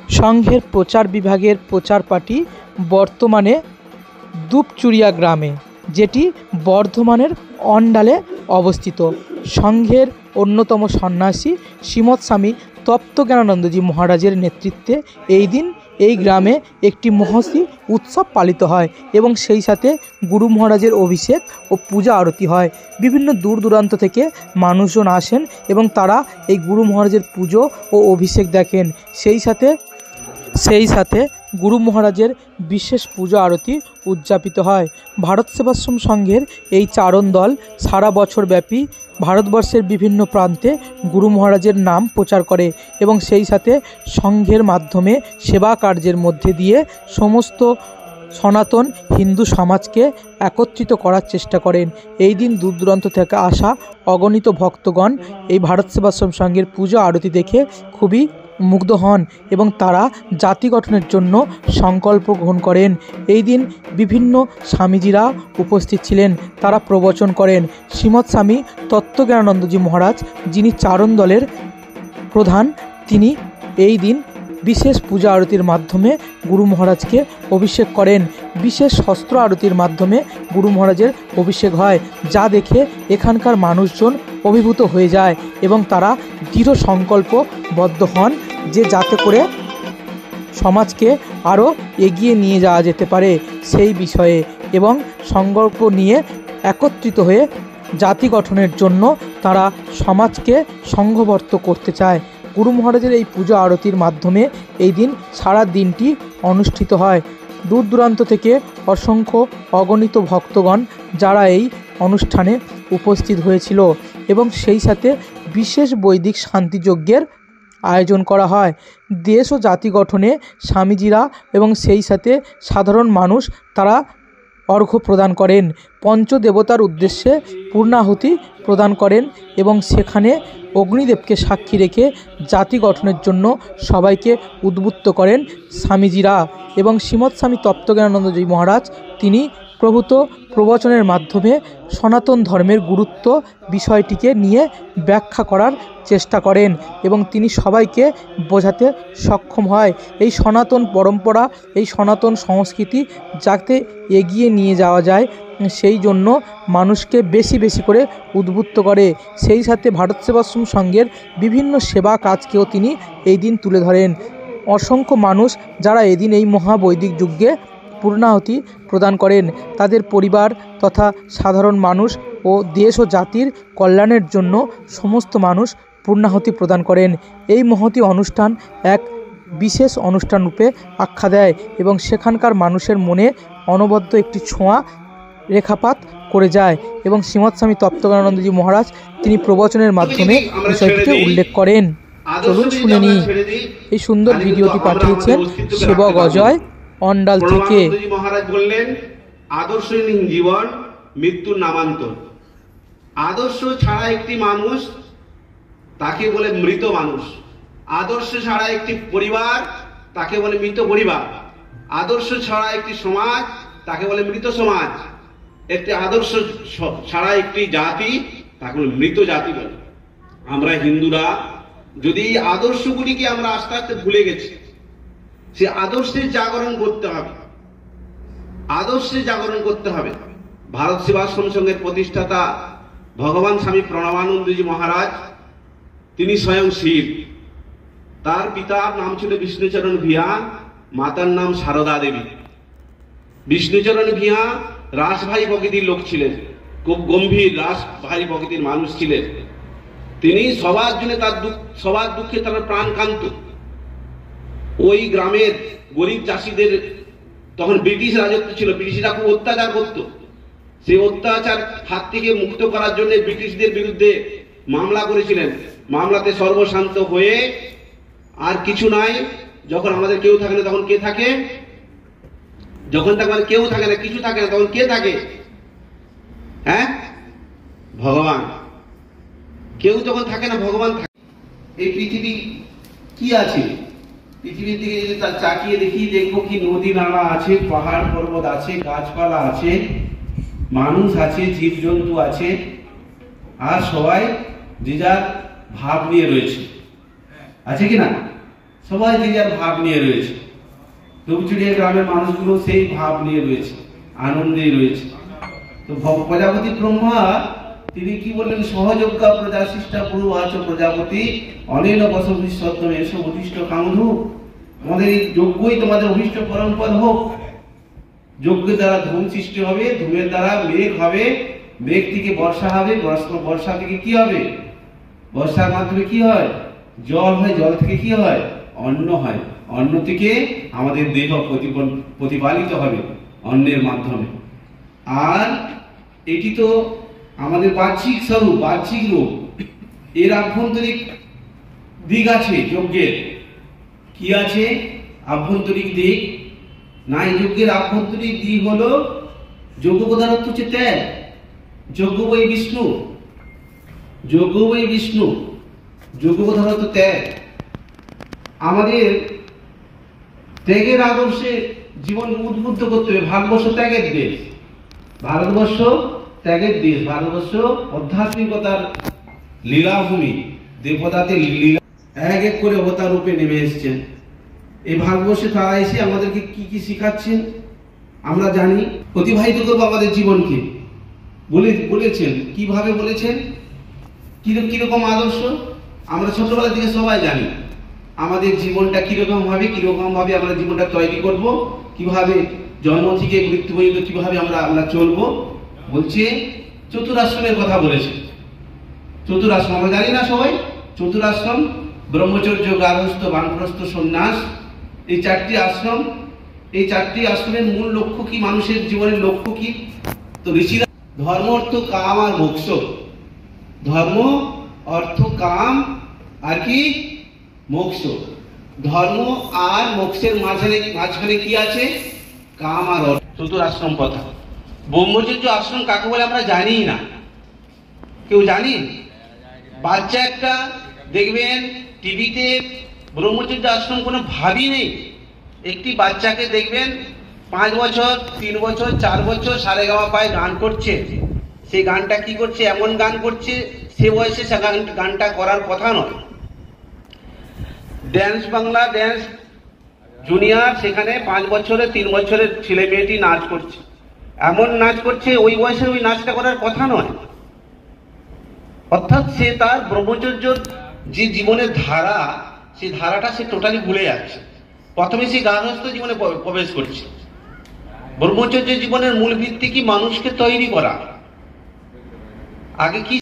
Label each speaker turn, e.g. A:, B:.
A: সংঘের প্রচার বিভাগের প্রচার পার্টি বর্তমানে দুপচুরিয়া গ্রামে, যেটি বর্ধমানের অন্ডালে অবস্থিত। সংঘের অন্যতম সন্ন্যাসী শ্রীমৎ স্বামী তপ্তজ্ঞানানন্দজি মহারাজের নেতৃত্বে এই দিন এই গ্রামে একটি মহসী উৎসব পালিত হয় এবং সেই সাথে গুরু মহারাজের অভিষেক ও পূজা আরতি হয়। বিভিন্ন দূর দূরান্ত থেকে মানুষজন আসেন এবং তারা এই গুরু মহারাজের পুজো ও অভিষেক দেখেন। সেই সাথে গুরু মহারাজের বিশেষ পূজা আরতি উদযাপিত হয়। ভারত সেবাশ্রম সংঘের এই চারণ দল সারা বছর ব্যাপী ভারতবর্ষের বিভিন্ন প্রান্তে গুরু মহারাজের নাম প্রচার করে এবং সেই সাথে সংঘের মাধ্যমে সেবা কার্যের মধ্যে দিয়ে সমস্ত সনাতন হিন্দু সমাজকে একত্রিত করার চেষ্টা করেন। এই দিন দূর দূরান্ত থেকে আসা অগণিত ভক্তগণ এই ভারত সেবাশ্রম সংঘের পূজা আরতি দেখে খুবই মুগ্ধ হন এবং তারা জাতি গঠনের জন্য সংকল্প গ্রহণ করেন। এই দিন বিভিন্ন স্বামীজিরা উপস্থিত ছিলেন, তারা প্রবচন করেন। শ্রীমৎ স্বামী তত্ত্বজ্ঞানানন্দজি মহারাজ, যিনি চারণ দলের প্রধান, তিনি এই দিন বিশেষ পূজা আরতির মাধ্যমে গুরু মহারাজকে অভিষেক করেন। বিশেষ শস্ত্র আরতির মাধ্যমে গুরু মহারাজের অভিষেক হয়, যা দেখে এখানকার মানুষজন অভিভূত হয়ে যায় এবং তারা দৃঢ় সংকল্পবদ্ধ হন যে যাতে করে সমাজকে আরও এগিয়ে নিয়ে যাওয়া যেতে পারে সেই বিষয়ে, এবং সংকল্প নিয়ে একত্রিত হয়ে জাতি গঠনের জন্য তারা সমাজকে সংঘবদ্ধ করতে চায়। গুরু মহারাজের এই পূজা আরতির মাধ্যমে এই দিন সারা দিনটি অনুষ্ঠিত হয়। দূর দূরান্ত থেকে অসংখ্য অগণিত ভক্তগণ যারা এই অনুষ্ঠানে উপস্থিত হয়েছিল এবং সেই সাথে বিশেষ বৈদিক শান্তিযজ্ঞের আয়োজন করা হয়। দেশ ও জাতি গঠনে স্বামীজিরা এবং সেই সাথে সাধারণ মানুষ তারা অর্ঘ্য প্রদান করেন, পঞ্চদেবতার উদ্দেশ্যে পূর্ণাহুতি প্রদান করেন এবং সেখানে অগ্নিদেবকে সাক্ষী রেখে জাতি গঠনের জন্য সবাইকে উদ্বুদ্ধ করেন স্বামীজিরা। এবং শ্রীমৎ স্বামী তত্ত্বজ্ঞানানন্দজি মহারাজ তিনি প্রভূত প্রবচনের মাধ্যমে সনাতন ধর্মের গুরুত্ব বিষয়টিকে নিয়ে ব্যাখ্যা করার চেষ্টা করেন এবং তিনি সবাইকে বোঝাতে সক্ষম হয় এই সনাতন পরম্পরা, এই সনাতন সংস্কৃতি যাতে এগিয়ে নিয়ে যাওয়া যায় সেই জন্য মানুষকে বেশি বেশি করে উদ্বুদ্ধ করে। সেই সাথে ভারত সেবাশ্রম সংঘের বিভিন্ন সেবা কাজকেও তিনি এই দিন তুলে ধরেন। অসংখ্য মানুষ যারা এদিন এই মহাবৈদিক যুগে পূর্ণাহুতি প্রদান করেন, তাদের পরিবার তথা সাধারণ মানুষ ও দেশ ও জাতির কল্যাণের জন্য সমস্ত মানুষ পূর্ণাহুতি প্রদান করেন। এই মহতি অনুষ্ঠান এক বিশেষ অনুষ্ঠান রূপে আখ্যা দেয় এবং সেখানকার মানুষের মনে অনবদ্য একটি ছোঁয়া রেখাপাত করে যায় এবং শ্রীমৎ স্বামী তত্ত্বজ্ঞানানন্দজি মহারাজ তিনি প্রবচনের মাধ্যমে বিষয়টিকে উল্লেখ করেন। চলুন শুনে নিই। এই সুন্দর ভিডিওটি পাঠিয়েছেন সেবক অজয় অন্ডাল থেকে।
B: মহারাজ বললেন, আদর্শহীন জীবন মৃত্যুর নামান্তর। আদর্শ ছাড়া একটি মানুষ তাকে বলে মৃত মানুষ। আদর্শ ছাড়া একটি পরিবার তাকে বলে মৃত পরিবার। আদর্শ ছাড়া একটি সমাজ তাকে বলে মৃত সমাজ। একটি আদর্শ ছাড়া একটি জাতি তাকে বলে মৃত জাতি বলে। আমরা হিন্দুরা যদি এই আদর্শগুলিকে আমরা আস্তে আস্তে ভুলে গেছি, সে আদর্শের জাগরণ করতে হবে, আদর্শের জাগরণ করতে হবে। ভারত সেবাশ্রম সংঘের প্রতিষ্ঠাতা ভগবান স্বামী প্রণবানন্দজি মহারাজ তিনি স্বয়ং শিব। তার পিতার নাম ছিল বিষ্ণুচরণ ভিয়া, মাতার নাম সারদা দেবী। বিষ্ণুচরণ ভিয়া রাসভারী প্রকৃতির লোক ছিলেন, খুব গম্ভীর রাসভারী প্রকৃতির মানুষ ছিলেন। তিনি সবার জন্য সবার দুঃখে তার প্রাণ কান্ত। ওই গ্রামের গরিব চাষিদের তখন ব্রিটিশ রাজত্ব ছিল, ব্রিটিশরা খুব অত্যাচার করত। সেই অত্যাচার হাত থেকে মুক্ত করার জন্য ব্রিটিশদের বিরুদ্ধে মামলা করেছিলেন। মামলাতে সর্বশান্ত হয়ে আর কিছু নাই, যখন আমাদের কেউ থাকে না তখন কে থাকে? যখন আমাদের কেউ থাকে না, কিছু থাকে না, তখন কে থাকে? হ্যাঁ, ভগবান। কেউ যখন থাকে না, ভগবান থাকে। এই পৃথিবী কি আছে? পৃথিবীর দিকে যদি তার চাকিয়ে দেখি, দেখবো কি নদী নালা আছে, পাহাড় পর্বত আছে, গাছপালা আছে, মানুষ আছে, জীবজন্তু আছে, আর সবাই যে যার ভাব নিয়ে রয়েছে, আছে কিনা? সবাই যে যার ভাব নিয়ে রয়েছে। দুপচুরিয়া গ্রামের মানুষগুলো সেই ভাব নিয়ে রয়েছে, আনন্দেই রয়েছে। তো প্রজাপতি ব্রহ্মা তিনি কি বললেন, সহযোগ্যা প্রজা সৃষ্টা পুরু আচ প্রজাপতি অনেন বসবিশ্বত্তম এসব অভিষ্ট কামধু। আমাদের এই যজ্ঞই তোমাদের অভিষ্ট পরম্পর হোক। যজ্ঞের দ্বারা ধূম সৃষ্টি হবে, ধূমের দ্বারা মেঘ হবে, মেঘ থেকে বর্ষা হবে, বর্ষা থেকে কি হবে, বর্ষার মাধ্যমে কি হয়, জল হয়, জল থেকে কি হয়, অন্ন হয়, অন্ন থেকে আমাদের দেহ প্রতিপালিত হবে অন্নের মাধ্যমে। আর এটি তো আমাদের বাহ্যিক স্বরূপ, বাহ্যিক রূপ। এর আভ্যন্তরিক দিক আছে যজ্ঞের। কি আছে আভ্যন্তরিক দিক? না, এই যজ্ঞের আভ্যন্তরিক দিক হলো যজ্ঞ প্রধান অর্থ হচ্ছে ত্যাগ। যজ্ঞ বই বিষ্ণু, যজ্ঞ বই বিষ্ণু, যজ্ঞ প্রধান অর্থ ত্যাগ। আমাদের ত্যাগের আদর্শে জীবন উদ্বুদ্ধ করতে হবে। ভারতবর্ষ ত্যাগের দেশ, ভারতবর্ষ ত্যাগের দেশ, ভারতবর্ষ আধ্যাত্মিকতার লীলাভূমি। দেবতাদের লীলা এক এক করে অবতার রূপে নেমে এসেছেন। এই ভারতবর্ষে তারা এসে আমাদেরকে কি কি শিখাচ্ছেন আমরা জানি। অতিবাহিত করবো আমাদের জীবনকে বলেছেন, কিভাবে বলেছেন, কিরকম আদর্শ আমরা ছোটবেলা থেকে সবাই জানি। আমাদের জীবনটা কিরকম ভাবে আমরা জীবনটা তৈরি করব, কিভাবে জন্ম থেকে মৃত্যু পর্যন্ত কিভাবে আমরা চলবো। বলছে চতুরাশ্রমের কথা বলেছে। চতুরাশ্রম আমরা জানি না সবাই, চতুরাশ্রম ব্রহ্মচর্য, গার্হস্থ্য, বানপ্রস্থ, সন্ন্যাস, এই চারটি আশ্রম। এই চারটি আশ্রমের মূল লক্ষ্য কি, মানুষের জীবনের লক্ষ্য কি? তো ঋষিরা ধর্ম, অর্থ, কাম আর মোক্ষ। ধর্ম, অর্থ, কাম আর কি মোক্ষ। ধর্ম আর মোক্ষের মাঝখানে কি আছে? কাম আর অর্থ। চতুরাশ্রম কথা। ব্রহ্মচর্য আশ্রম কাকে বলে আমরা জানি না। কেউ জানি? বাচ্চা একটা দেখবেন টিভিতে ব্রহ্মচর্য আশ্রম কোনো ভাবই নেই। একটি বাচ্চাকে দেখবেন 5 বছর, 3 বছর, 4 বছর সারেগামা পায় গান করছে। সেই গানটা কি করছে, এমন গান করছে সে বয়সে সে গানটা করার কথা নয়। ড্যান্স বাংলা ড্যান্স জুনিয়র, সেখানে 5 বছরের 3 বছরের ছেলে মেয়েটি নাচ করছে, এমন নাচ করছে ওই বয়সে ওই নাচটা করার কথা নয়। অর্থাৎ সে তার ব্রহ্মচর্য যে জীবনের ধারা, সেই ধারাটা সে টোটালি ভুলে যাচ্ছে। প্রথমে সে গার্হস্থ্য জীবনে প্রবেশ করছে। ব্রহ্মচর্য জীবনের মূল ভিত্তি কি? মানুষকে তৈরি করা। আগে কি